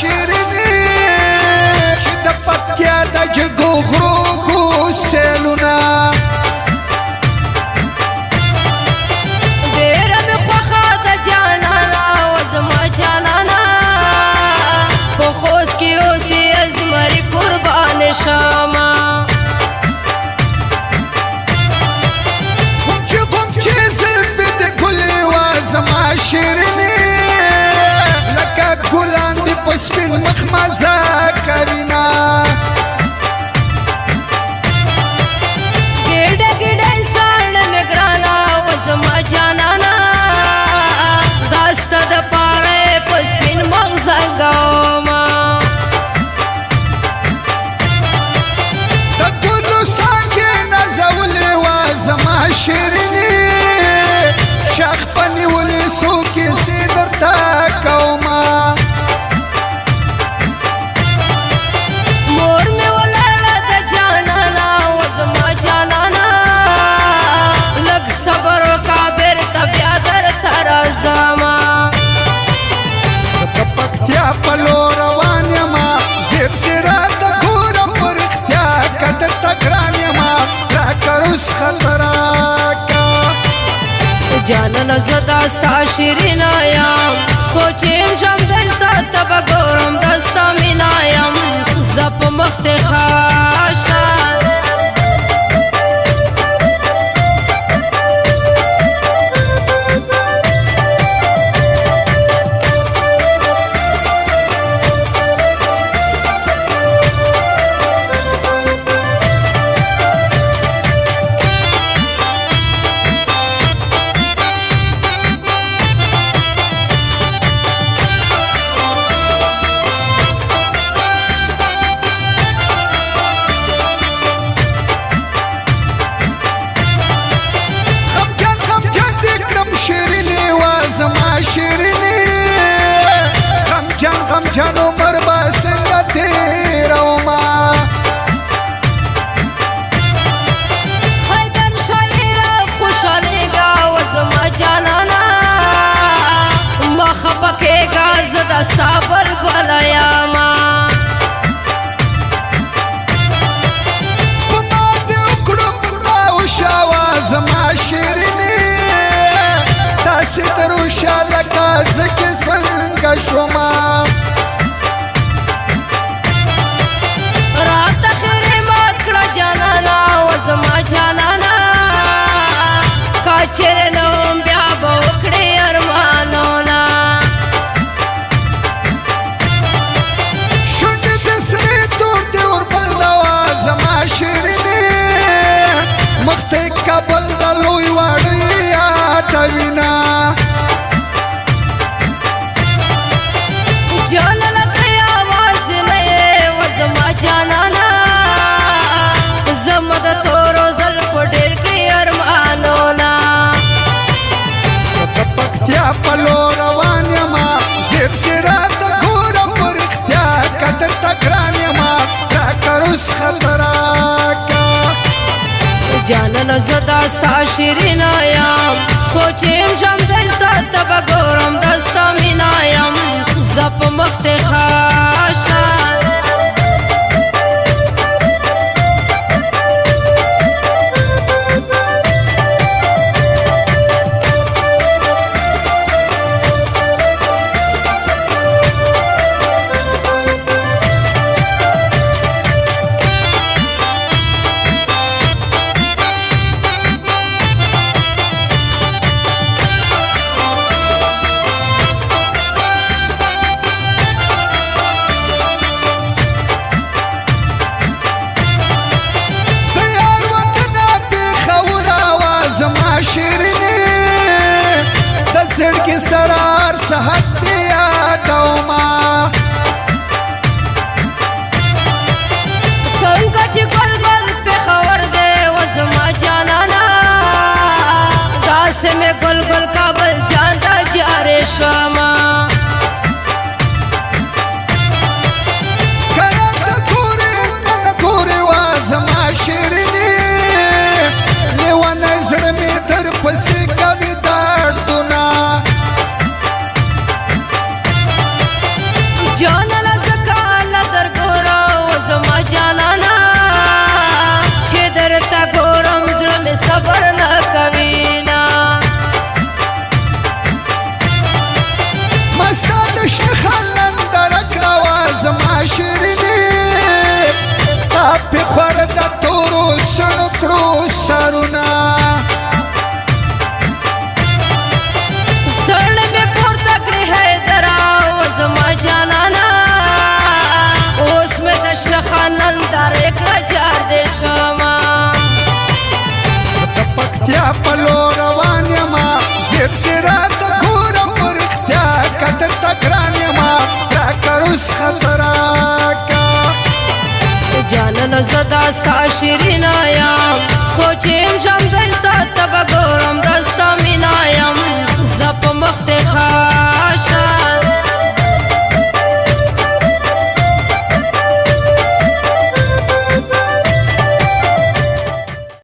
شیرینی چې د پکتیا د جګو غرو کو سیلونه ډېره مې خوښه ده جانانه و زما جانانه په خوست کې اوسې زمري قربان شمه زما شیرینی لکه ګلان دې په سپین مخ مزه کوینه ګېډه ګېډه انسان مې ګرانه و زما جانانه دا ستا دپاره یې په سپین مخ زنګومه د ګلو څانګې نازولې وه زما شیرینی شاخ پنیولې څو کیسې درته کومه مور مې ولاړه ده جانانه و زما جانانه لږ صبر وکړه بېرته بیا درته راځمه زه د پکتیا په لور روان یمه زیر زیره د ګوره په رښتیا که درته ګران یمه راکه رسخت راکه جانانه زه دا ستا شیرینه یم سوچیم شم دی ستا ته به ګورم د ستا مینه یم زه په مخ دې خاشه زما شیرینی غمجن عمر به څنګه تېرومه حیدر شاعره خوشحالېږه و زما جانانه مه خفه کېږه زه د ستا بلبله یمه په ما دې وکړو راوشاوه زما شیرینی داسې دروشه لکه زه چې څنګه شومه راته خیرې مات کړه جانانه و زما جانانه که چېرې نه وم بیا به وکړې ارمانونه شونډې د سرې تور دې وربلدوه زما شیرینی مخ ته کابل د لوی واړه یادوینه جانانه ته یوازې نه یې و زما جانانه زما د تورو زلفو ډېر کړي ارمانونه زه د پکتیا په لور روان یمه زیر زیره د ګوره په رښتیا که درته ګران یمه راکه رسخت راکه جانانه زه دا ستا شیرینه یم سوچیم شم دی ستا ته به ګورم د ستا مینه یم زه په مخ دې خاشه شیرینی د زړګي سره هر ساعت دې یادومه څنګه چې ګل پېښور دی و زما جانانه داسې مې ګل کابل جان ته جارې شمه کله ته ګورې وه زما شیرینی لیونی زړه مې در پسې کوي دردونه جانانه جانانا چې درته ګورم زړه مې صبر نه کوي نه مستا د شیخان نندره کړه وه زما شیرینې تا پې خور د تورو سڼو کړو سرونه سړ مې پورته کړې حیدره و زما جانانا اوس مې د شیخان نندرې کړه جار دې شمه زه د پکتیا په لور روان یمه زیر زیرات ګورم په رښتیا که درته ګران یمه راکه رسخه ته راکه جانانه زه دا ستا شیرینه یم سوچیم شم دی ستا ته به ګورم د ستا مینه یم زه په مخ دې ښه